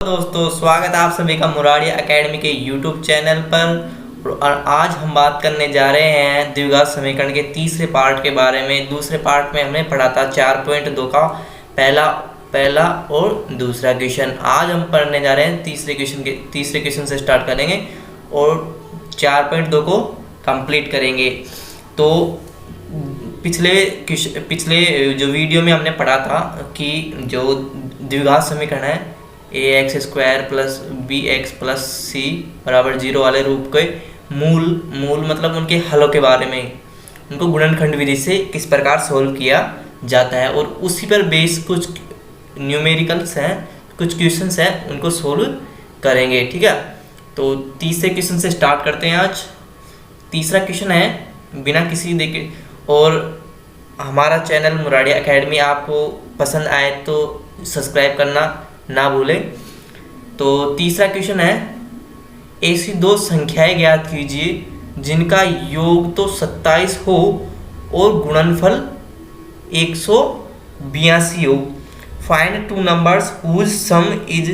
दोस्तों, स्वागत है आप सभी का मुरारी एकेडमी के यूट्यूब चैनल पर। और आज हम बात करने जा रहे हैं द्विघात समीकरण के तीसरे पार्ट के बारे में। दूसरे पार्ट में हमने पढ़ा था 4.2 का पहला और दूसरा क्वेश्चन। आज हम पढ़ने जा रहे हैं तीसरे क्वेश्चन से स्टार्ट करेंगे और 4.2 को कंप्लीट करेंगे। तो पिछले जो वीडियो में हमने पढ़ा था कि जो द्विघात समीकरण है ax² plus bx plus c बराबर 0 वाले रूप के मूल मतलब उनके हलों के बारे में, उनको गुणनखंड विधि से किस प्रकार सोल्व किया जाता है, और उसी पर बेस कुछ न्यूमेरिकल्स हैं, कुछ क्वेश्चंस हैं, उनको सोल्व करेंगे। ठीक है, तो तीसरे क्वेश्चन से स्टार्ट करते हैं। आज तीसरा क्वेश्चन है बिना किसी देखे, और हमारा चैनल मुरारी एकेडमी आपको पसंद आए तो सब्सक्राइब करना ना भूलें। तो तीसरा क्वेश्चन है, ऐसी दो संख्याएं ज्ञात कीजिए जिनका योग तो 27 हो और गुणनफल 182 हो। Find two numbers whose sum is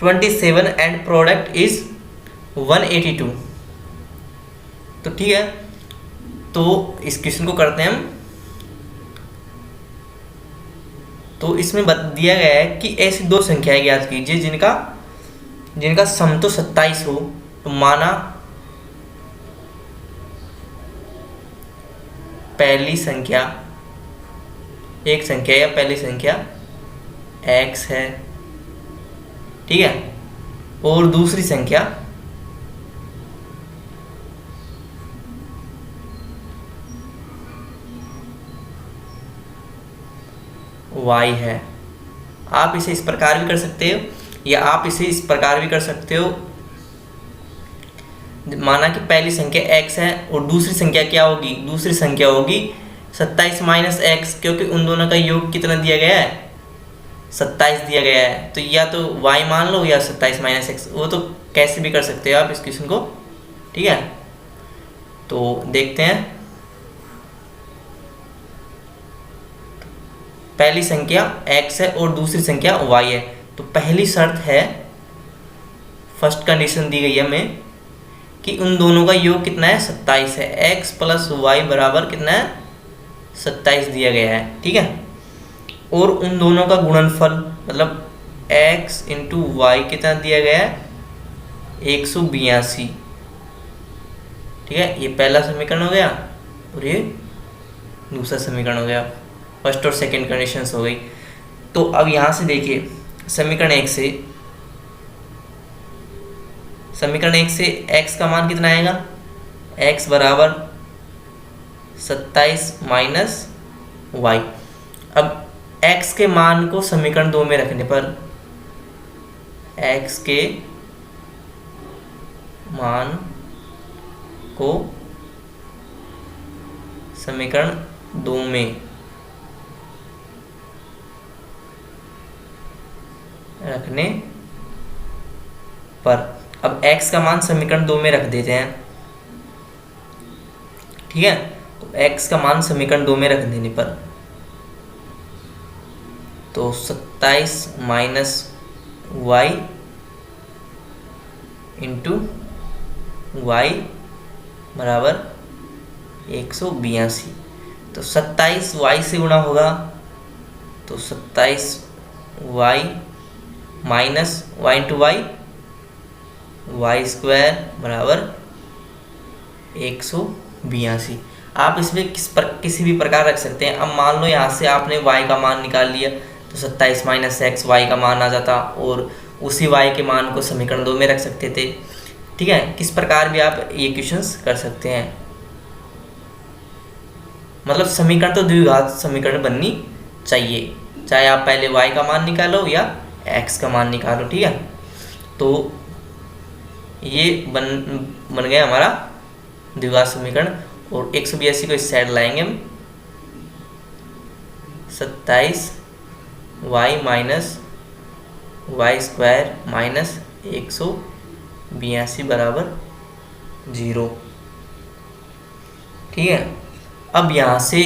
27 and product is 182। तो ठीक है, तो इस क्वेश्चन को करते हैं हम। तो इसमें दिया गया है कि ऐसी दो संख्याएं ज्ञात कीजिए जिनका सम तो 27 हो। तो माना पहली संख्या पहली संख्या x है, ठीक है, और दूसरी संख्या y है। आप इसे इस प्रकार भी कर सकते हो या आप इसे इस प्रकार भी कर सकते हो। माना कि पहली संख्या x है और दूसरी संख्या क्या होगी? दूसरी संख्या होगी 27 माइनस x, क्योंकि उन दोनों का योग कितना दिया गया है? 27 दिया गया है। तो या तो y मान लो या 27 माइनस x, वो तो कैसे भी कर सकते हो आप इस क्वेश्चन को। ठीक है, तो देखते हैं। पहली संख्या x है और दूसरी संख्या y है। तो पहली शर्त है, फर्स्ट कंडीशन दी गई है हमें कि उन दोनों का योग कितना है? 27 है। x प्लस y बराबर कितना है? 27 दिया गया है। ठीक है, और उन दोनों का गुणनफल मतलब x इंटू वाई कितना दिया गया है? 182। ठीक है, ये पहला समीकरण हो गया और ये दूसरा समीकरण हो गया। फर्स्ट और सेकंड कंडीशंस हो गई। तो अब यहाँ से देखिए, समीकरण 1 से x का मान कितना आएगा? x बराबर 27 माइनस y। अब x के मान को समीकरण 2 में रखने पर x के मान को समीकरण 2 में रखने पर, अब x का मान समीकरण 2 में रख देते हैं। ठीक है, तो x का मान समीकरण 2 में रख देने पर तो 27 माइनस y इंटू वाई बराबर 182। तो 27 y से गुणा होगा तो 27 y minus y into y, y square बराबर 182। आप इसमें किसी भी प्रकार रख सकते हैं। अब मान लो यहाँ से आपने y का मान निकाल लिया तो 27 माइनस x y का मान आ जाता, और उसी y के मान को समीकरण 2 में रख सकते थे। ठीक है, किस प्रकार भी आप ये क्वेश्चंस कर सकते हैं। मतलब समीकरण तो द्विघात समीकरण बननी चाहिए, चाहे आप पहले y का मान निकालो या x का मान निकालो। ठीक है, तो ये बन गया हमारा द्विघात समीकरण। और 182 को इस साइड लाएंगे हम। 27 y minus y square minus 182 बराबर 0। ठीक है, अब यहाँ से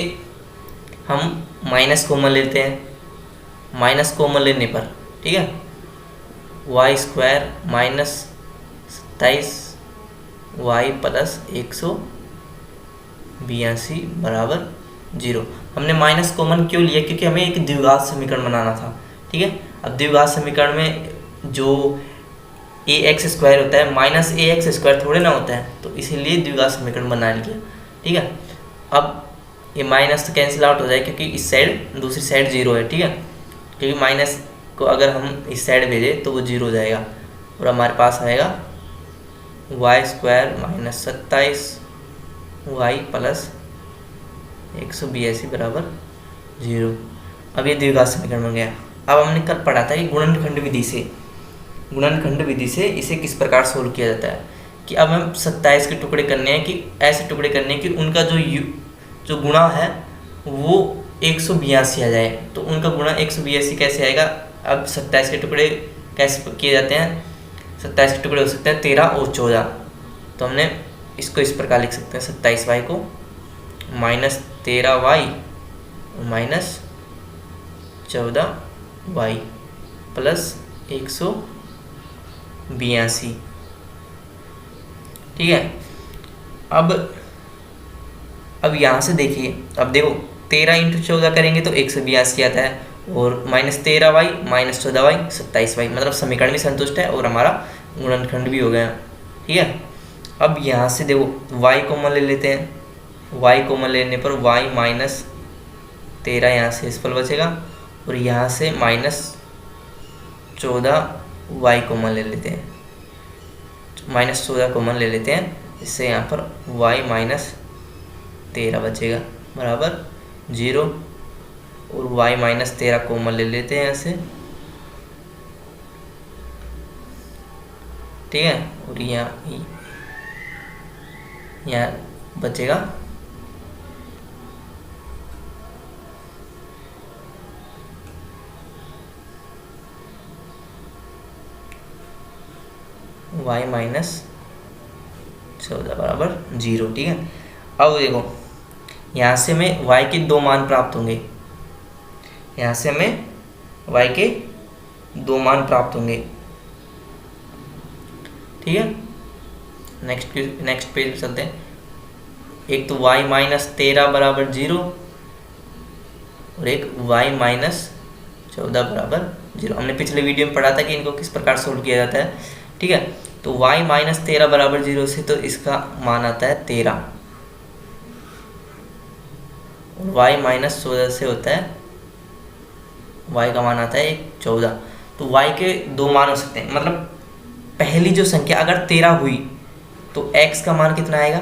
हम माइनस कॉमन लेते हैं। माइनस कॉमन लेने पर, ठीक है, y square minus 27 y plus 182 बराबर 0। हमने माइनस कॉमन क्यों लिया? क्योंकि हमें एक द्विघात समीकरण बनाना था। ठीक है, अब द्विघात समीकरण में जो ए एक्स स्क्वायर होता है माइनस ए एक्स स्क्वायर थोड़े ना होता है, तो इसीलिए द्विघात समीकरण बना लिया। ठीक है, अब ये माइनस तो कैंसिल आउट हो जाए क्योंकि इस साइड दूसरी साइड 0 है। ठीक है, क्योंकि माइनस को अगर हम इस साइड भेजें तो वो 0 हो जाएगा और हमारे पास आएगा y square minus 27 y plus 182 बराबर 0। अब ये द्विघात समीकरण बन गया। अब हमने कल पढ़ा था कि गुणनखंड विधि से इसे किस प्रकार सोल्व किया जाता है, कि अब हम 27 के टुकड़े करने हैं, कि ऐसे टुकड़े करने हैं कि उनका जो गुणा है वो 182 आ जाए। तो उनका गुणा 182 कैसे आएगा? अब 27 के टुकड़े कैसे किए जाते हैं? 27 के टुकड़े हो सकते हैं 13 और 14। तो हमने इसको इस प्रकार लिख सकते हैं 27 वाई को minus 13 y minus 14 y plus 182। ठीक है, अब यहाँ से देखिए, अब देखो 13 इंटू 14 करेंगे तो 182 आता है, और minus 13 y minus 14 y 27 y, मतलब समीकरण भी संतुष्ट है और हमारा गुणनखंड भी हो गया। ठीक है, अब यहाँ से देखो y कॉमन ले लेते हैं। y कॉमन लेने पर y माइनस 13 यहाँ से इस पर बचेगा, और यहाँ से माइनस 14 y कॉमन ले लेते हैं, माइनस 14 कॉमन ले लेते हैं, इससे यहाँ पर y माइनस 13 बचेगा बराबर 0, और y माइनस 13 कॉमन ले लेते हैं यहाँ से। ठीक है, और यहाँ बचेगा y माइनस 14 बराबर 0। ठीक है, अब देखो यहाँ से हमें y के दो मान प्राप्त होंगे, यहाँ से हमें y के दो मान प्राप्त होंगे। ठीक है, नेक्स्ट पेज पे चलते हैं। एक तो y माइनस 13 बराबर 0 और एक y माइनस 14 बराबर 0। हमने पिछले वीडियो में पढ़ा था कि इनको किस प्रकार सोल्व किया जाता है। ठीक है, तो y माइनस 13 बराबर 0 से तो इसका मान आता है 13, और y माइनस 14 से होता है, y का मान आता है 14। तो y के दो मान हो सकते हैं, मतलब पहली जो संख्या अगर 13 हुई तो x का मान कितना आएगा?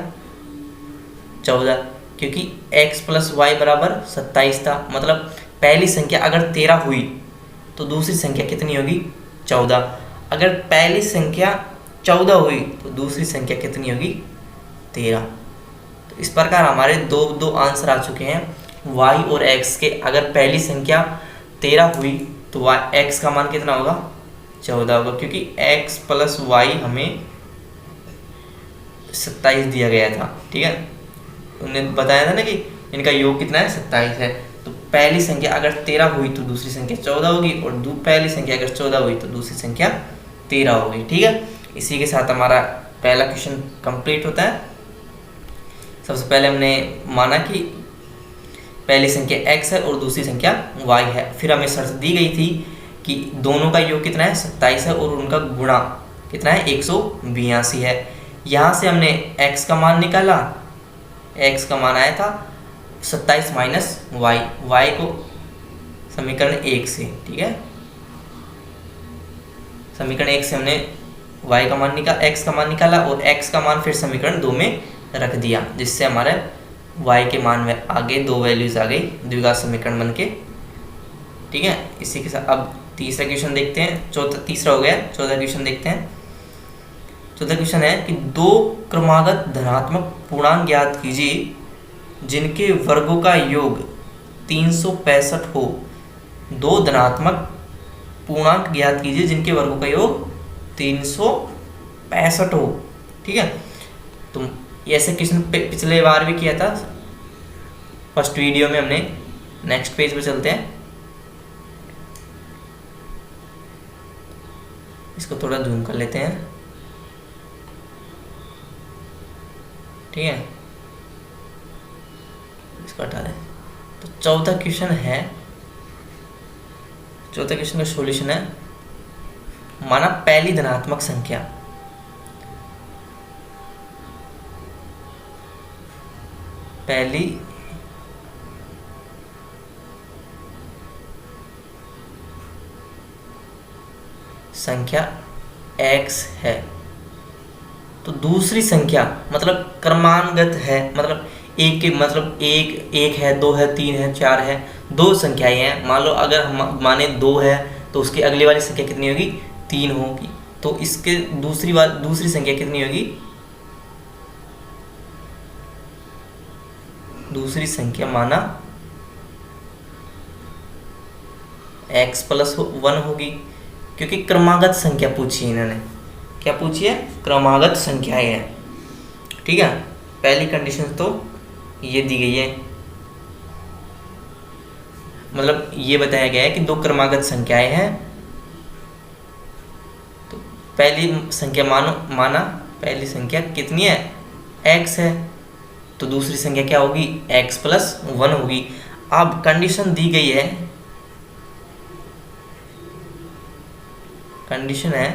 14, क्योंकि x प्लस वाई बराबर 27 था। मतलब पहली संख्या अगर 13 हुई तो दूसरी संख्या कितनी होगी? 14। अगर पहली संख्या 14 हुई तो दूसरी संख्या कितनी होगी? 13। तो इस प्रकार हमारे दो आंसर आ चुके हैं y और x के। अगर पहली संख्या 13 हुई तो x का मान कितना होगा? 14 होगा, क्योंकि x प्लस वाई हमें 27 दिया गया था। ठीक है, उन्होंने बताया था ना कि इनका योग कितना है? 27 है। तो पहली संख्या अगर 13 हुई तो दूसरी संख्या 14 होगी, और पहली संख्या अगर 14 हुई तो दूसरी संख्या 13 होगी। ठीक है, इसी के साथ हमारा पहला क्वेश्चन कंप्लीट होता है। सबसे पहले हमने माना कि पहली संख्या x है और दूसरी संख्या y है। फिर हमें शर्त दी गई थी कि दोनों का योग कितना है? 27 है, और उनका गुणा कितना है? 182 है। यहाँ से हमने x का मान निकाला, x का मान आया था 27 माइनस y, y को समीकरण 1 से, ठीक है, समीकरण 1 से हमने y का मान निकाला, x का मान निकाला, और x का मान फिर समीकरण 2 में रख दिया, जिससे हमारे y के मान में आगे दो वैल्यूज आ गई द्विघात समीकरण बन के। ठीक है, इसी के साथ अब तीसरा क्वेश्चन देखते हैं। तीसरा हो गया, चौथा क्वेश्चन देखते हैं। चौथा क्वेश्चन है कि दो क्रमागत धनात्मक पूर्णांक ज्ञात कीजिए जिनके वर्गों का योग 365 हो। दो धनात्मक पूर्णांक ज्ञात कीजिए जिनके वर्गों का योग 365 हो। ठीक है, तो ऐसे क्वेश्चन पिछले बार भी किया था, फर्स्ट वीडियो में हमने। नेक्स्ट पेज पे चलते हैं। इसको थोड़ा जूम कर लेते हैं, ठीक है, इसको हटा दें। तो चौथा क्वेश्चन का सॉल्यूशन है, माना पहली धनात्मक संख्या x है, तो दूसरी संख्या मतलब क्रमांगत है, मतलब एक के मतलब एक है, दो है, तीन है, चार है, दो संख्याएं हैं। मान लो अगर हम माने दो है तो उसकी अगली वाली संख्या कितनी होगी, तीन होगी। तो इसके दूसरी संख्या कितनी होगी, दूसरी संख्या माना x+1 होगी, क्योंकि क्रमागत संख्या पूछी है इन्होंने। क्या पूछी है, क्रमागत संख्याएं हैं, ठीक है। पहली कंडीशन तो ये दी गई है, मतलब ये बताया गया है कि दो क्रमागत संख्याएं हैं। तो पहली संख्या माना पहली संख्या कितनी है, x है, तो दूसरी संख्या क्या होगी, x+1 होगी। अब कंडीशन दी गई है, कंडीशन है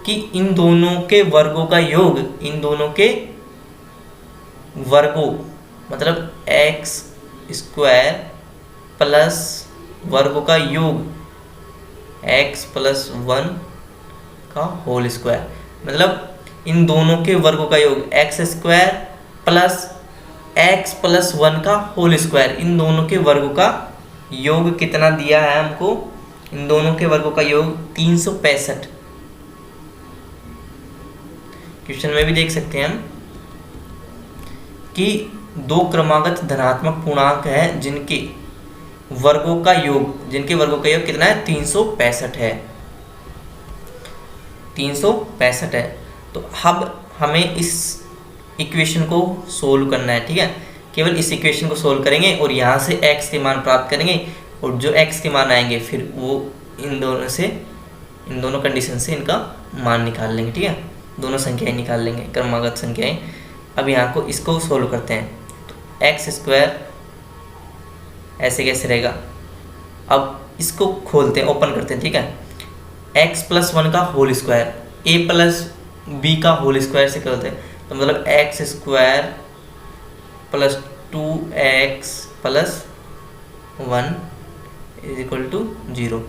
कि इन दोनों के वर्गों का योग, इन दोनों के वर्गों मतलब x² प्लस वर्गों का योग x+1 का होल स्क्वायर, मतलब इन दोनों के वर्गों का योग x² प्लस x+1 का होल स्क्वायर, इन दोनों के वर्गों का योग कितना दिया है हमको, इन दोनों के वर्गों का योग 365। क्वेश्चन में भी देख सकते हैं हम कि दो क्रमागत धनात्मक पूर्णांक है जिनके वर्गों का योग कितना है, 365 है, 365 है। तो अब हमें इस इक्वेशन को सोल्व करना है, ठीक है। केवल इस इक्वेशन को सोल्व करेंगे और यहाँ से x के मान प्राप्त करेंगे, और जो x के मान आएंगे फिर वो इन दोनों कंडीशन से इनका मान निकाल लेंगे, ठीक है। दोनों संख्याएं निकाल लेंगे, क्रमागत संख्याएं। अब यहाँ को इसको सोल्व करते हैं, तो x² ऐसे कैसे रहेगा, अब इसको खोलते हैं, ओपन करते हैं, ठीक है। x+1 का होल स्क्वायर a+b का होल स्क्वायर से करते हैं, तो मतलब x² + 2x+1 = 0।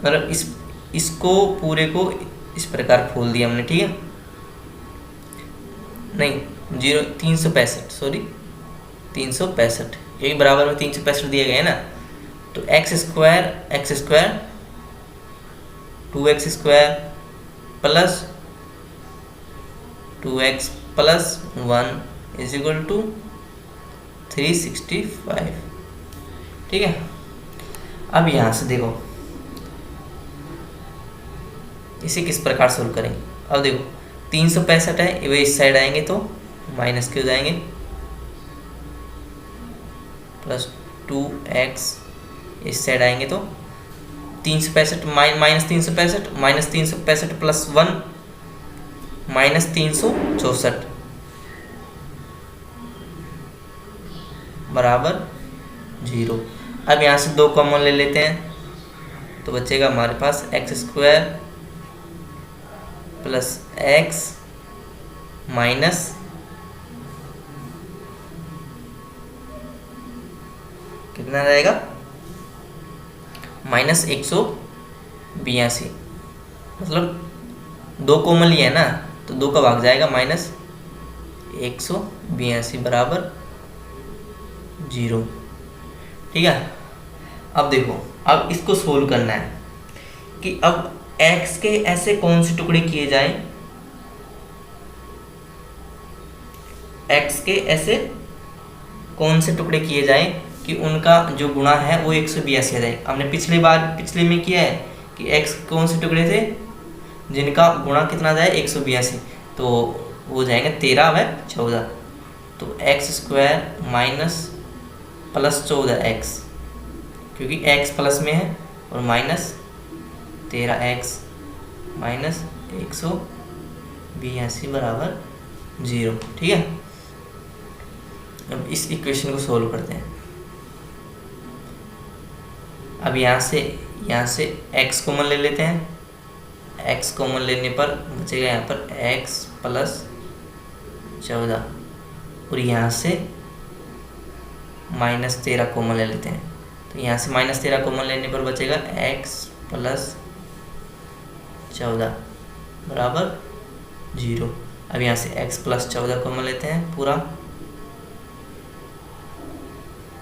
मतलब इसको पूरे को इस प्रकार खोल दिया हमने, ठीक है, नहीं 365 यही बराबर में 365 दिया गया है ना। तो x² 2x² प्लस 2x+1 = 365, ठीक है। अब यहाँ से देखो इसे किस प्रकार सोल्व करेंगे। अब देखो 365 है, वे इस साइड आएंगे तो माइनस के हो जाएंगे, प्लस 2x इस साइड आएंगे तो 365 माइनस 365 प्लस 1 -364 बराबर 0। अब यहाँ से 2 कॉमन ले लेते हैं, तो बचेगा हमारे पास x² प्लस x माइनस कितना रहेगा, -182। मतलब 2 कॉमन लिया है ना, तो 2 का भाग जाएगा, -182 बराबर 0, ठीक है। अब देखो, अब इसको सोल्व करना है कि अब x के ऐसे कौन से टुकड़े किए जाएं, x के ऐसे कौन से टुकड़े किए जाएं कि उनका जो गुणा है वो 182 आ जाए। हमने पिछले में किया है कि x कौन से टुकड़े थे जिनका गुणा कितना जाए 182, तो वो जाएगा 13 व 14। तो x² माइनस प्लस 14x, क्योंकि x प्लस में है, और माइनस 13x माइनस 182 बराबर 0। ठीक है, अब इस इक्वेशन को सोल्व करते हैं। अब यहाँ से x कॉमन ले लेते हैं। x कॉमन लेने पर बचेगा यहाँ पर x प्लस 14 और यहाँ से -13 कॉमन ले लेते हैं। तो यहाँ से -13 कॉमन लेने पर बचेगा x प्लस 14 बराबर 0। अब यहाँ से x प्लस 14 कॉमन लेते हैं पूरा,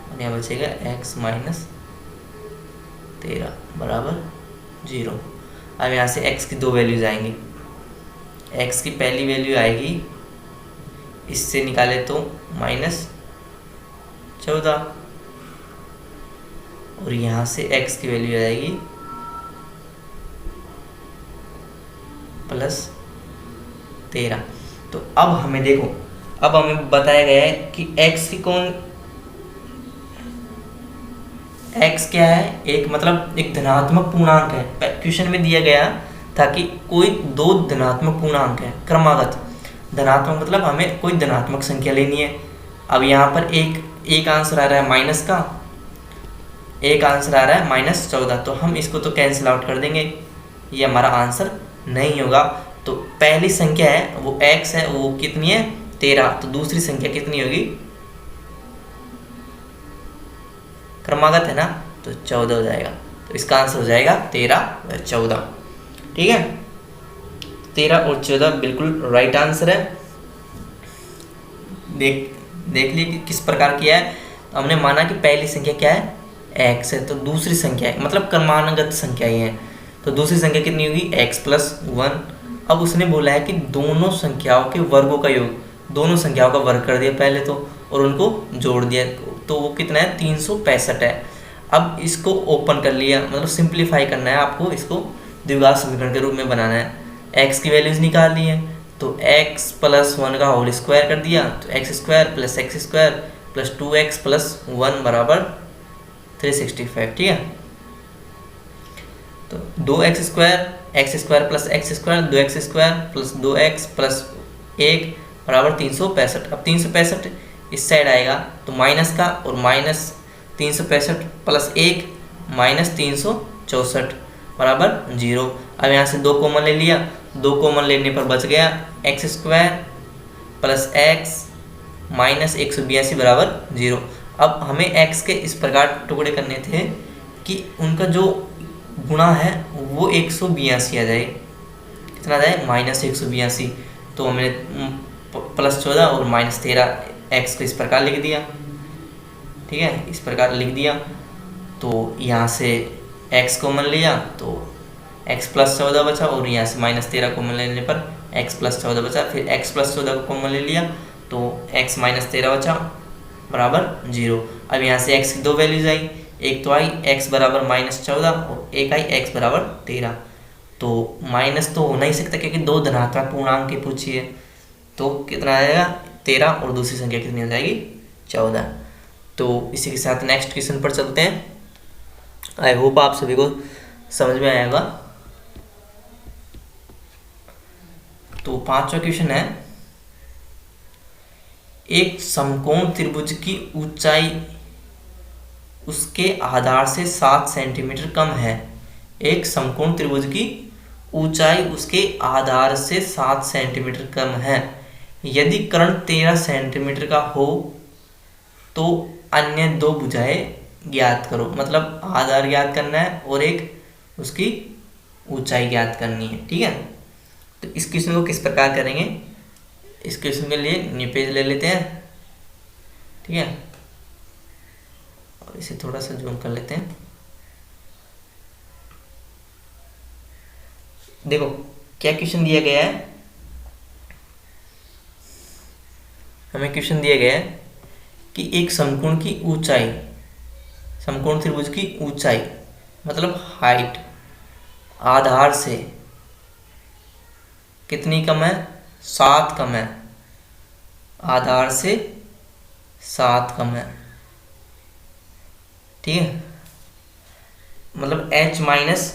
और यहाँ बचेगा x माइनस 13 बराबर 0। अब यहाँ से x की दो वैल्यूज आएंगी। x की पहली वैल्यू आएगी, इससे निकाले तो -14, और यहाँ से x की वैल्यू आएगी +13। तो अब हमें देखो, अब हमें बताया गया है कि x की x क्या है, एक मतलब एक धनात्मक पूर्णांक है। क्वेश्चन में दिया गया था कि कोई दो धनात्मक पूर्णांक है क्रमागत। धनात्मक मतलब हमें कोई धनात्मक संख्या लेनी है। अब यहाँ पर एक आंसर आ रहा है माइनस का, एक आंसर आ रहा है -14, तो हम इसको तो कैंसिल आउट कर देंगे, ये हमारा आंसर नहीं होगा। तो पहली संख्या है वो x है, वो कितनी है 13, तो दूसरी संख्या कितनी होगी, क्रमागत है ना, तो 14 हो जाएगा। तो इसका आंसर हो जाएगा 13 व 14। ठीक है, 13 और 14 बिल्कुल राइट आंसर है। देख लिए कि किस प्रकार किया है। तो हमने माना कि पहली संख्या क्या है x है, तो दूसरी संख्या है मतलब क्रमानुगत संख्या ही है, तो दूसरी संख्या कितनी होगी x प्लस 1। अब उसने बोला है कि दोनों संख्याओं के वर्गों का योग, दोनों संख्याओं का वर्ग कर दिया पहले तो, और उनको जोड़ दिया, तो वो कितना है 365 है। अब इसको ओपन कर लिया, मतलब सिंप्लीफाई करना है आपको, इसको द्विघात समीकरण के रूप में बनाना है। x की वैल्यूज निकाल ली है, तो x प्लस 1 का होल स्क्वायर कर दिया, तो x² plus x² plus 2x plus 1 बराबर 365। ठीक है, तो 2x² plus x² 2x² plus 2x plus 1 बराबर 365। अब 365 इस साइड आएगा तो माइनस का, और -365 प्लस 1 -364 बराबर 0। अब यहाँ से 2 कॉमन ले लिया, 2 कॉमन लेने पर बच गया x² प्लस x माइनस 182 बराबर 0। अब हमें x के इस प्रकार टुकड़े करने थे कि उनका जो गुणा है वो 182 आ जाए। कितना आ जाए -182। तो हमने +14 और -13 x को इस प्रकार लिख दिया। ठीक है, इस प्रकार लिख दिया। तो यहाँ से x कॉमन लिया तो x प्लस 14 बचा, और यहाँ से -13 कॉमन लेने पर x प्लस 14 बचा। फिर x प्लस 14 को कॉमन ले लिया तो x माइनस 13 बचा बराबर 0। अब यहाँ से x की दो वैल्यूज आई, एक तो आई x बराबर -14 और एक आई x बराबर 13। तो माइनस तो हो नहीं सकता क्योंकि दो धनात्मक पूर्णांक की पूछी है, तो कितना आएगा 13 और दूसरी संख्या कितनी हो जाएगी 14। तो इसी के साथ नेक्स्ट क्वेश्चन पर चलते हैं। आई होप आप सभी को समझ में आएगा। तो पांचवा क्वेश्चन है, एक समकोण त्रिभुज की ऊंचाई उसके आधार से 7 सेंटीमीटर कम है। एक समकोण त्रिभुज की ऊंचाई उसके आधार से 7 सेंटीमीटर कम है। यदि कर्ण 13 सेंटीमीटर का हो तो अन्य दो भुजाएं ज्ञात करो। मतलब आधार ज्ञात करना है और एक उसकी ऊंचाई ज्ञात करनी है। ठीक है, तो इस क्वेश्चन को किस प्रकार करेंगे, इस क्वेश्चन के लिए न्यू पेज ले लेते हैं। ठीक है, और इसे थोड़ा सा जूम कर लेते हैं। देखो क्या क्वेश्चन दिया गया है, हमें क्वेश्चन दिया गया है कि एक समकोण की ऊंचाई, समकोण त्रिभुज की ऊंचाई मतलब हाइट आधार से कितनी कम है, 7 कम है। आधार से 7 कम है। ठीक है, मतलब h माइनस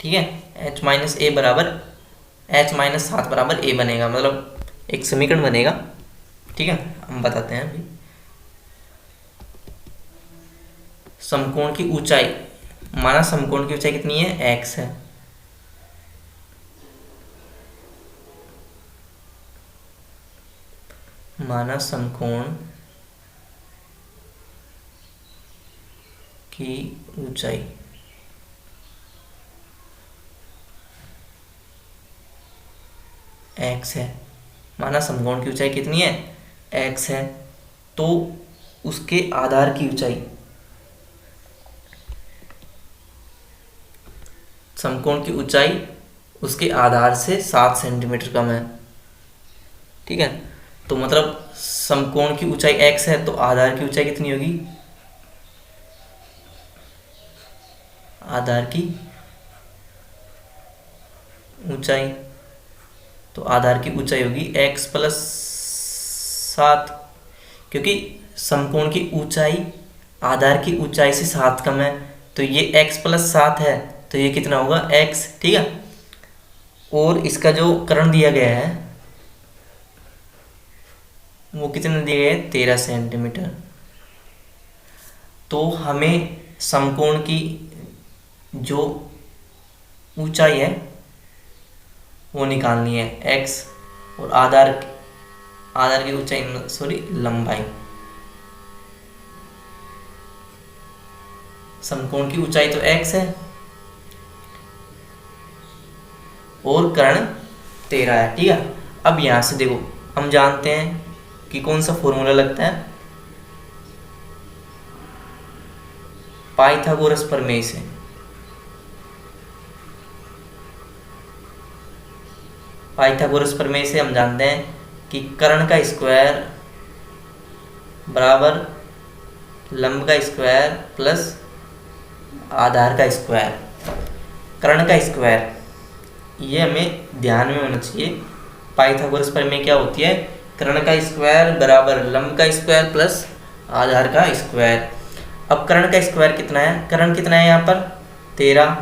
ठीक है। h माइनस ए बराबर h माइनस 7 बराबर a बनेगा, मतलब एक समीकरण बनेगा। ठीक है, हम बताते हैं अभी। समकोण की ऊंचाई, माना समकोण की ऊंचाई कितनी है, x है। माना समकोण की ऊंचाई x है, माना समकोण की ऊंचाई कितनी है, x है, तो उसके आधार की ऊंचाई, समकोण की ऊंचाई उसके आधार से 7 सेंटीमीटर कम है। ठीक है, तो मतलब समकोण की ऊंचाई x है, तो आधार की ऊंचाई कितनी होगी, आधार की ऊंचाई, तो आधार की ऊंचाई होगी x प्लस 7, क्योंकि समकोण की ऊंचाई आधार की ऊंचाई से 7 कम है, तो ये x प्लस 7 है, तो ये कितना होगा x। ठीक है, और इसका जो कर्ण दिया गया है वो कितने दिए गए, 13 सेंटीमीटर। तो हमें समकोण की जो ऊंचाई है वो निकालनी है x, और आधार की ऊंचाई, सॉरी लंबाई। समकोण की ऊंचाई तो x है और कर्ण 13 है। ठीक है, अब यहां से देखो, हम जानते हैं कि कौन सा फॉर्मूला लगता है, पाइथागोरस प्रमेय से। पाइथागोरस प्रमेय से हम जानते हैं कि कर्ण का स्क्वायर बराबर लंब का स्क्वायर प्लस आधार का स्क्वायर। कर्ण का स्क्वायर, ये हमें ध्यान में होना चाहिए। पाइथागोरस प्रमेय क्या होती है, कर्ण का स्क्वायर बराबर लंब का स्क्वायर प्लस आधार का स्क्वायर। अब कर्ण का स्क्वायर कितना है, कर्ण कितना है यहाँ पर 13,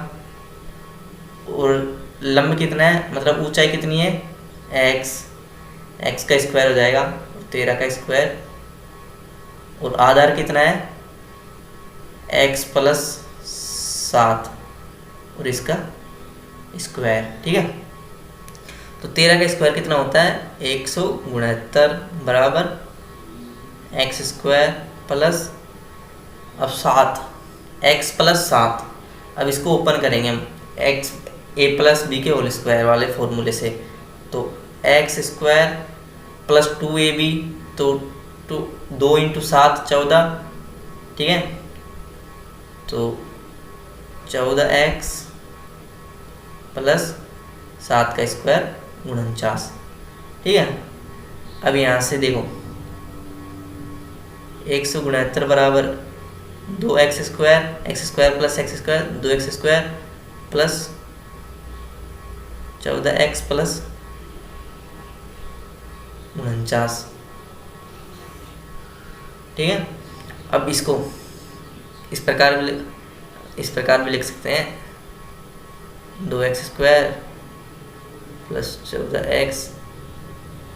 और लंब कितना है, मतलब ऊंचाई कितनी है x का स्क्वायर हो जाएगा 13 का स्क्वायर, और आधार कितना है x प्लस 7 और इसका स्क्वायर। ठीक है, तो 13 का स्क्वायर कितना होता है 169 बराबर x स्क्वायर प्लस, अब 7 x प्लस 7। अब इसको ओपन करेंगे हम x a प्लस बी के होल स्क्वायर वाले फॉर्मूले से, तो x स्क्वायर प्लस 2ab, तो 2 इंटू 7 14। ठीक है, तो 14x प्लस 7 का स्क्वायर 49। ठीक है, अब यहाँ से देखो 169 बराबर 2x square plus x square 2x square plus 14x plus 49। ठीक है, अब इसको इस प्रकार भी लिख सकते हैं 2x square plus 14x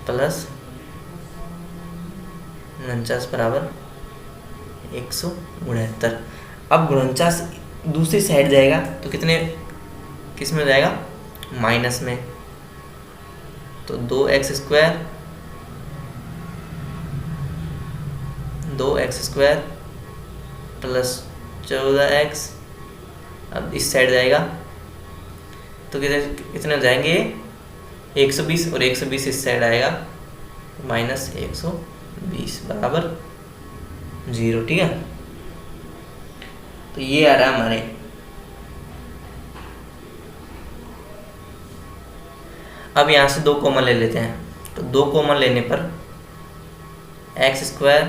plus 49 बराबर 169। अब 49 दूसरी साइड जाएगा तो किस में हो जाएगा, माइनस में, तो 2x स्क्वायर प्लस 14x, अब इस साइड जाएगा तो कितने हो जाएंगे 120, और 120 इस साइड आएगा माइनस 120 बराबर 0। ठीक है, तो ये आ रहा है हमारे। अब यहाँ से 2 कॉमन ले लेते हैं, तो 2 कॉमन लेने पर x square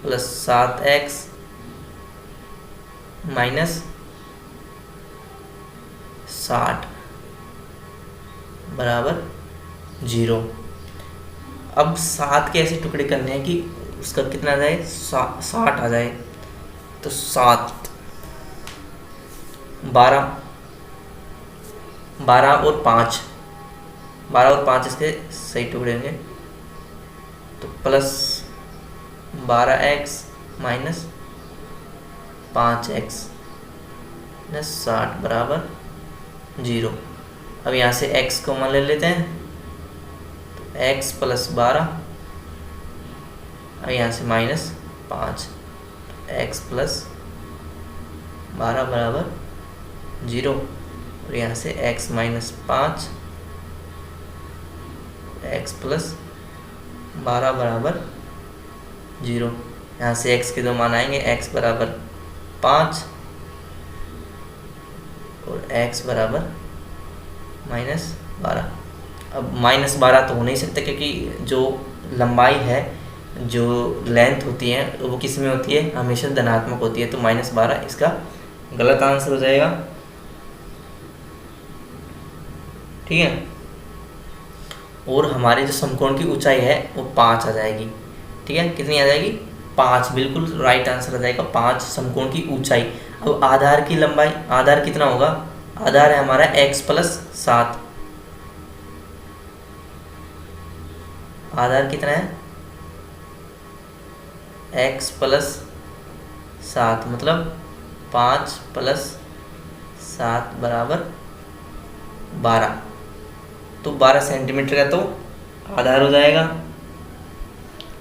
plus 7x minus 60 बराबर 0। अब 7 के ऐसे टुकड़े करने हैं कि उसका कितना आ जाए 60 आ जाए, तो 7 12 12 और 5, 12 और 5 इसके सही टुकड़े होंगे, तो plus 12x minus 5x minus 60 बराबर 0। अब यहाँ से x को मान ले लेते हैं, तो x प्लस 12, अब यहाँ से माइनस 5, x प्लस 12 बराबर 0, और यहाँ से x माइनस 5, x प्लस 12 बराबर 0। यहाँ से x के दो मान आएंगे, x बराबर 5 और x बराबर माइनस 12। अब माइनस 12 तो हो नहीं सकता, क्योंकि जो लंबाई है, जो लेंथ होती है वो किस में होती है, हमेशा धनात्मक होती है, तो माइनस 12 इसका गलत आंसर हो जाएगा। ठीक है, और हमारे जो समकोण की ऊंचाई है वो 5 आ जाएगी। ठीक है, कितनी आ जाएगी, 5, बिल्कुल राइट आंसर आ जाएगा 5 समकोण की ऊंचाई। अब आधार की लंबाई, आधार कितना होगा, आधार है हमारा x प्लस 7, आधार कितना है, x प्लस 7, मतलब 5 प्लस 7 बराबर 12, तो 12 सेंटीमीटर का तो आधार हो जाएगा।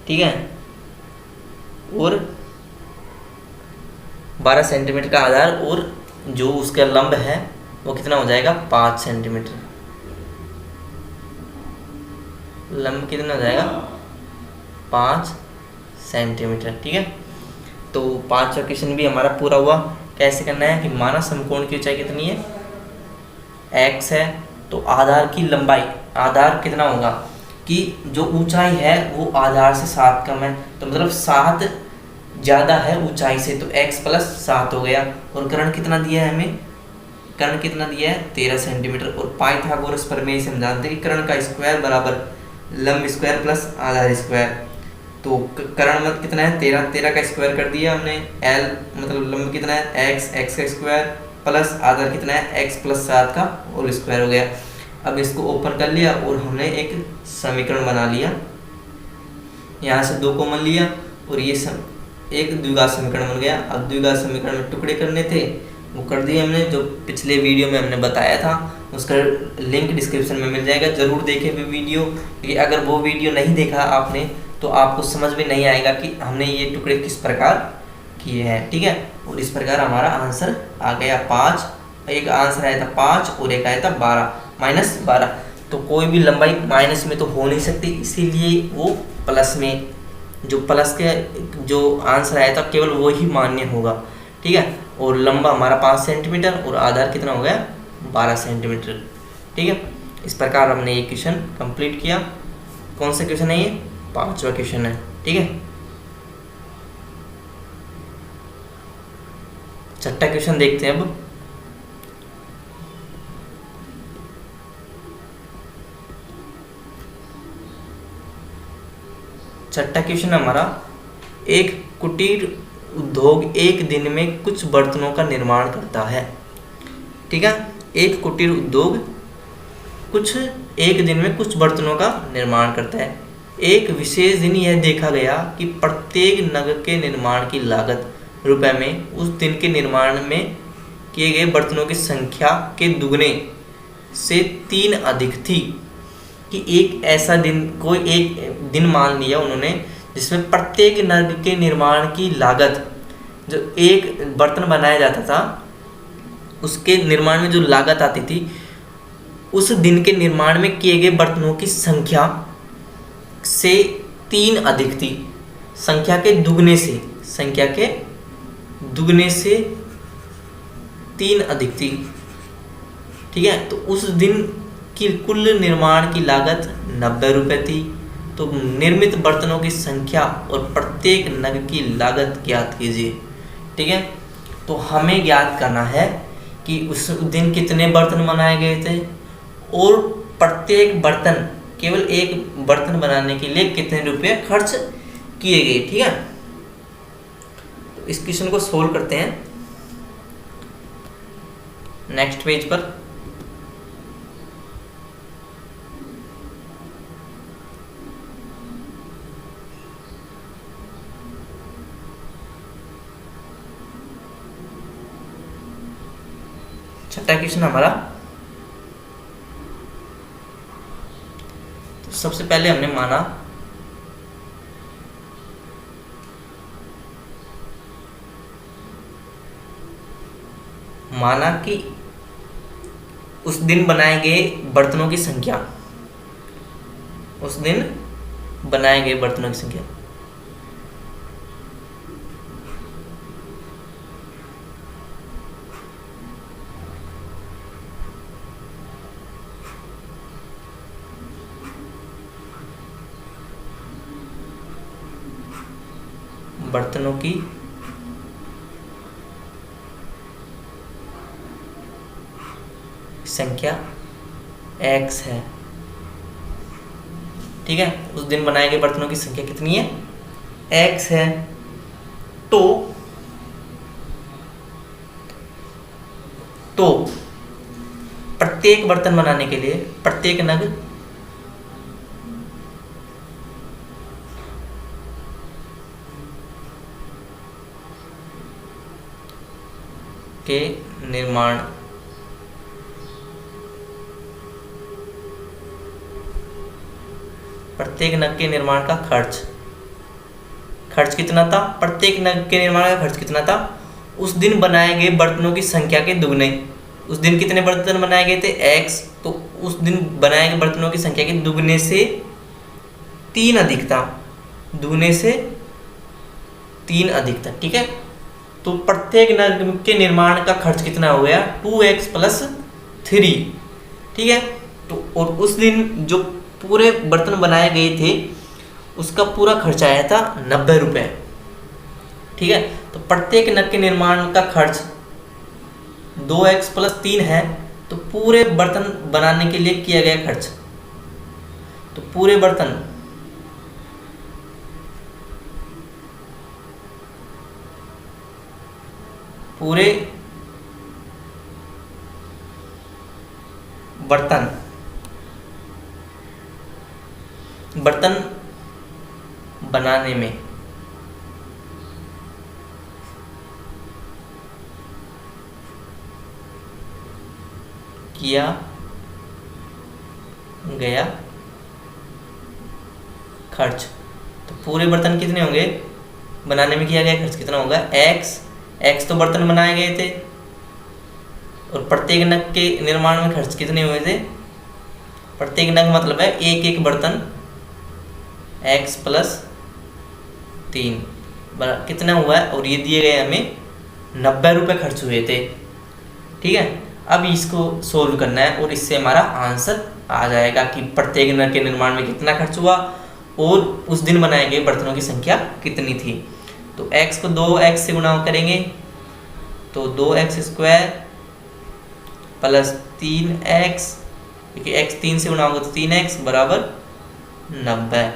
ठीक है, और 12 सेंटीमीटर का आधार, और जो उसका लंब है वो कितना हो जाएगा, 5 सेंटीमीटर। लंब कितना हो जाएगा, 5 सेंटीमीटर। ठीक है, तो 5वां क्वेश्चन भी हमारा पूरा हुआ। कैसे करना है कि माना समकोण की ऊंचाई कितनी है, x है, तो आधार की लंबाई, आधार कितना होगा कि जो ऊंचाई है वो आधार से 7 कम है, तो मतलब 7 ज़्यादा है ऊंचाई से, तो x प्लस 7 हो गया। और कर्ण कितना दिया है हमें, कर्ण कितना दिया है 13 सेंटीमीटर। और पाइथागोरस प्रमेय से हम जानते हैं कि कर्ण का स्क्वायर बराबर लंब स्क्वायर प्लस आधार स्क्वायर, तो कर्ण मत कितना है 13, 13 का स्क्वायर कर दिया हमने, l मतलब लंब कितना है x का स्क्वायर प्लस आधार कितना है x प्लस 7 का होल स्क्वायर हो गया। अब इसको ओपन कर लिया और हमने एक समीकरण बना लिया, यहाँ से 2 कॉमन लिया और ये एक द्विघात समीकरण बन गया। अब द्विघात समीकरण में टुकड़े करने थे वो कर दिए हमने, जो पिछले वीडियो में हमने बताया था उसका लिंक डिस्क्रिप्शन में मिल जाएगा, ज़रूर देखें भी वीडियो, क्योंकि अगर वो वीडियो नहीं देखा आपने तो आपको समझ में नहीं आएगा कि हमने ये टुकड़े किस प्रकार किए हैं। ठीक है, और इस प्रकार हमारा आंसर आ गया 5, एक आंसर आया था 5 और एक आया था 12 माइनस 12। तो कोई भी लंबाई माइनस में तो हो नहीं सकती, इसीलिए वो प्लस में, जो प्लस के जो आंसर आया था केवल वो ही मान्य होगा। ठीक है, और लंबा हमारा 5 सेंटीमीटर और आधार कितना हो गया 12 सेंटीमीटर। ठीक है, इस प्रकार हमने ये क्वेश्चन कंप्लीट किया। कौन सा क्वेश्चन है ये, 5वां क्वेश्चन है। ठीक है, 6ठा क्वेश्चन देखते हैं अब। छठा क्वेश्चन हमारा, एक कुटीर उद्योग एक दिन में कुछ बर्तनों का निर्माण करता है। ठीक है, एक कुटीर उद्योग एक दिन में कुछ बर्तनों का निर्माण करता है। एक विशेष दिन यह देखा गया कि प्रत्येक नग के निर्माण की लागत रुपए में उस दिन के निर्माण में किए गए बर्तनों की संख्या के दुगने से 3 अधिक थी। कि एक ऐसा दिन, कोई एक दिन मान लिया उन्होंने जिसमें प्रत्येक नग के निर्माण की लागत, जो एक बर्तन बनाया जाता था उसके निर्माण में जो लागत आती थी, उस दिन के निर्माण में किए गए बर्तनों की संख्या से 3 अधिक थी। संख्या के दुगने से, संख्या के दुगने से 3 अधिक थी। ठीक है, तो उस दिन की कुल निर्माण की लागत 90 रुपये थी। तो निर्मित बर्तनों की संख्या और प्रत्येक नग की लागत ज्ञात कीजिए। ठीक है, तो हमें ज्ञात करना है कि उस दिन कितने बर्तन बनाए गए थे और प्रत्येक बर्तन, केवल एक बर्तन बनाने के लिए कितने रुपये खर्च किए गए। ठीक है, तो इस क्वेश्चन को सोल्व करते हैं नेक्स्ट पेज पर। छठा क्वेश्चन हमारा, तो सबसे पहले हमने माना कि उस दिन बनाए गए बर्तनों की संख्या, उस दिन बनाए गए बर्तनों की संख्या बर्तनों की संख्या x है। ठीक है, उस दिन बनाए गए बर्तनों की संख्या कितनी है, x है। तो प्रत्येक बर्तन बनाने के लिए, प्रत्येक नग के निर्माण प्रत्येक नग के निर्माण का खर्च कितना था, प्रत्येक नग के निर्माण का खर्च कितना था, उस दिन बनाए गए बर्तनों की संख्या के दुगने। उस दिन कितने बर्तन बनाए गए थे, x, तो उस दिन बनाए गए बर्तनों की संख्या के दुगने से 3 अधिक था, दुगने से 3 अधिक था। ठीक है, तो प्रत्येक नग के निर्माण का खर्च कितना हो गया, 2x + 3। ठीक है, तो और उस दिन जो पूरे बर्तन बनाए गए थे उसका पूरा खर्च आया था 90 रुपये। ठीक है, तो प्रत्येक नग के निर्माण का खर्च 2x + 3 है, तो पूरे बर्तन बनाने के लिए किया गया खर्च, तो पूरे बर्तन बर्तन बनाने में किया गया खर्च, तो पूरे बर्तन कितने होंगे, बनाने में किया गया खर्च कितना होगा, x तो बर्तन बनाए गए थे, और प्रत्येक नग के निर्माण में खर्च कितने हुए थे, प्रत्येक नग मतलब है एक एक बर्तन, x + 3 कितना हुआ है, और ये दिए गए हमें 90 रुपये खर्च हुए थे। ठीक है, अब इसको सोल्व करना है और इससे हमारा आंसर आ जाएगा कि प्रत्येक नग के निर्माण में कितना खर्च हुआ और उस दिन बनाए गए बर्तनों की संख्या कितनी थी। तो x को 2x से गुणा करेंगे तो 2x² + 3x, क्योंकि x 3 से गुणा होगा तो 3x = 90।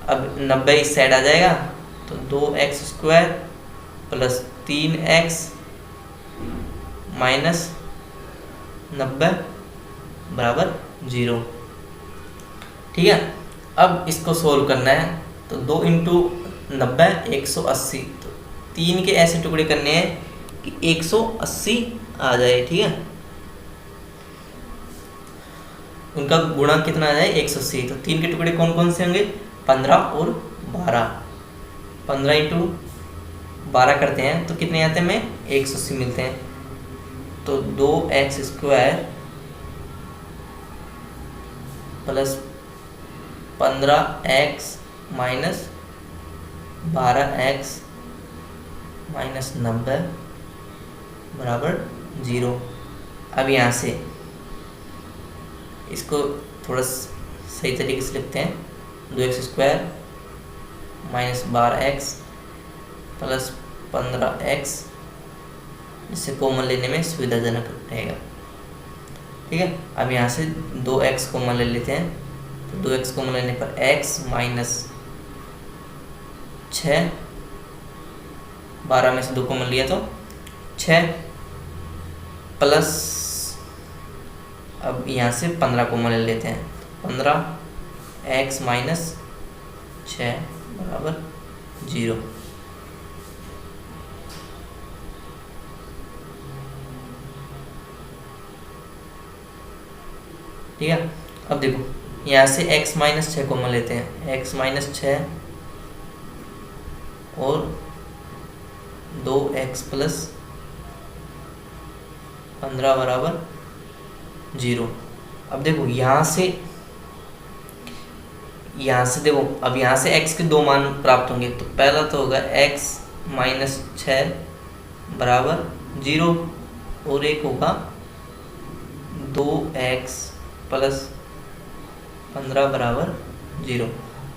अब 90 इस साइड आ जाएगा, तो 2x² + 3x - 90 = 0। ठीक है, अब इसको सोल्व करना है, तो 2 × 90 180, तो 3 के ऐसे टुकड़े करने हैं कि 180 आ जाए। ठीक है, उनका गुणा कितना आ जाए, 180। तो 3 के टुकड़े कौन कौन से होंगे, 15 और 12। 15 × 12 करते हैं तो कितने आते हैं, हमें 180 मिलते हैं। तो 2x² + 15x - 12x - 90 = 0। अब यहाँ से इसको थोड़ा सही तरीके से लिखते हैं, 2x² - 12x + 15x, जिससे कॉमन लेने में सुविधाजनक रहेगा। ठीक है, अब यहाँ से 2x कॉमन ले लेते हैं, तो 2x कॉमन लेने पर x - 6, 12 में से 2 कॉमन लिया तो 6 प्लस, अब यहाँ से 15 कॉमन ले लेते हैं, 15x - 6 = 0। ठीक है। अब देखो यहाँ से x माइनस 6 कॉमन लेते हैं, x माइनस 6 और 2x प्लस 15 बराबर 0। अब देखो यहाँ से देखो, अब यहाँ से x के दो मान प्राप्त होंगे, तो पहला तो होगा x माइनस 6 बराबर 0 और एक होगा 2x प्लस 15 बराबर 0।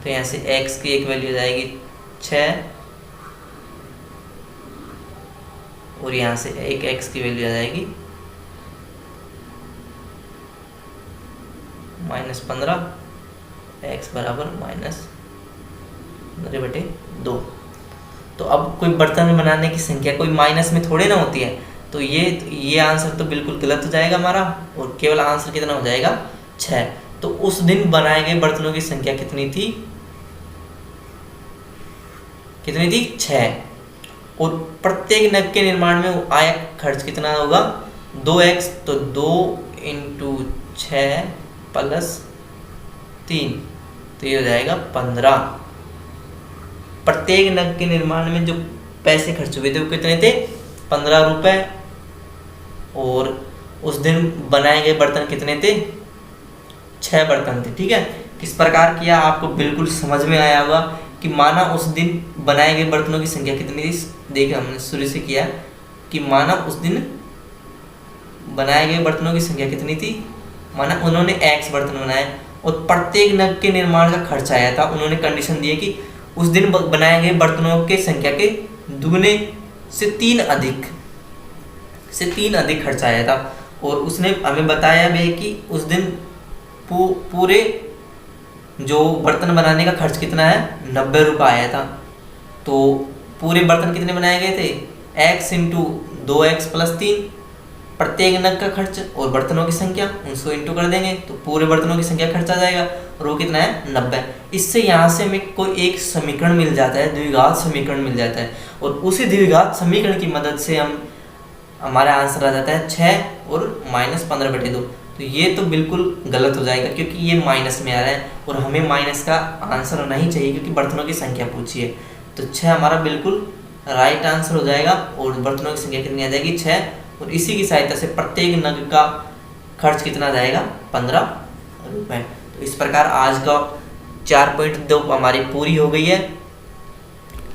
तो यहाँ से x की एक वैल्यू आ जाएगी 6 और यहाँ से एक x की वैल्यू आ जाएगी -15, x बराबर -15/2। तो अब कोई बर्तन बनाने की संख्या कोई माइनस में थोड़े ना होती है, तो ये आंसर तो बिल्कुल गलत हो जाएगा हमारा, और केवल आंसर कितना हो जाएगा 6। तो उस दिन बनाए गए बर्तनों की संख्या कितनी थी 6। और प्रत्येक नग के निर्माण में आया खर्च कितना होगा 2x, तो 2 × 6 प्लस 3, तो ये हो जाएगा 15। प्रत्येक नग के निर्माण में जो पैसे खर्च हुए थे वो कितने थे 15 रुपए, और उस दिन बनाए गए बर्तन कितने थे 6 बर्तन थे। ठीक है, किस प्रकार किया आपको बिल्कुल समझ में आया होगा कि माना उस दिन बनाए गए बर्तनों की संख्या कितनी थी। देखिए हमने शुरू से किया कि माना उस दिन बनाए गए बर्तनों की संख्या कितनी थी, माना उन्होंने x बर्तन बनाए और प्रत्येक नग के निर्माण का खर्च आया था। उन्होंने कंडीशन दी है कि उस दिन बनाए गए बर्तनों के संख्या के दुगने से 3 अधिक खर्च आया था। और उसने हमें बताया भी कि उस दिन पूरे जो बर्तन बनाने का खर्च कितना है 90 रुपये आया था। तो पूरे बर्तन कितने बनाए गए थे x × 2x प्लस 3, प्रत्येक नग का खर्च और बर्तनों की संख्या उनको इंटू कर देंगे तो पूरे बर्तनों की संख्या खर्च आ जाएगा, और वो कितना है 90। इससे यहाँ से हमें कोई एक समीकरण मिल जाता है, द्विघात समीकरण मिल जाता है, और उसी द्विघात समीकरण की मदद से हमारा आंसर आ जाता है 6 और -15/2। तो ये तो बिल्कुल गलत हो जाएगा क्योंकि ये माइनस में आ रहा है और हमें माइनस का आंसर होना ही चाहिए क्योंकि बर्तनों की संख्या पूछी है। तो 6 हमारा बिल्कुल राइट आंसर हो जाएगा, और बर्तनों की संख्या कितनी आ जाएगी 6, और इसी की सहायता से प्रत्येक नग का खर्च कितना जाएगा 15 रुपये। तो इस प्रकार आज का 4.2 हमारी पूरी हो गई है।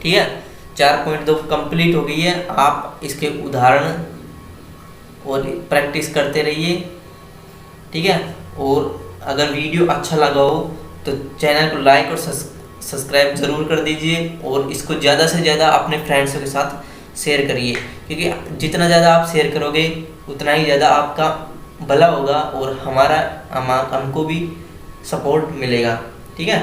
ठीक है, 4.2 कंप्लीट हो गई है। आप इसके उदाहरण और प्रैक्टिस करते रहिए। ठीक है, और अगर वीडियो अच्छा लगा हो तो चैनल को लाइक और सब्सक्राइब ज़रूर कर दीजिए, और इसको ज़्यादा से ज़्यादा अपने फ्रेंड्स के साथ शेयर करिए, क्योंकि जितना ज़्यादा आप शेयर करोगे उतना ही ज़्यादा आपका भला होगा और हमको भी सपोर्ट मिलेगा। ठीक है,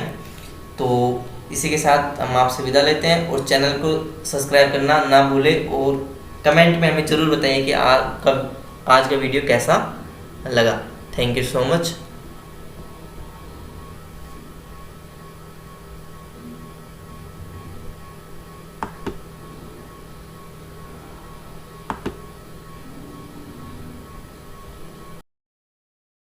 तो इसी के साथ हम आपसे विदा लेते हैं, और चैनल को सब्सक्राइब करना ना भूलें, और कमेंट में हमें ज़रूर बताइए कि आज का वीडियो कैसा लगा। Thank you so much.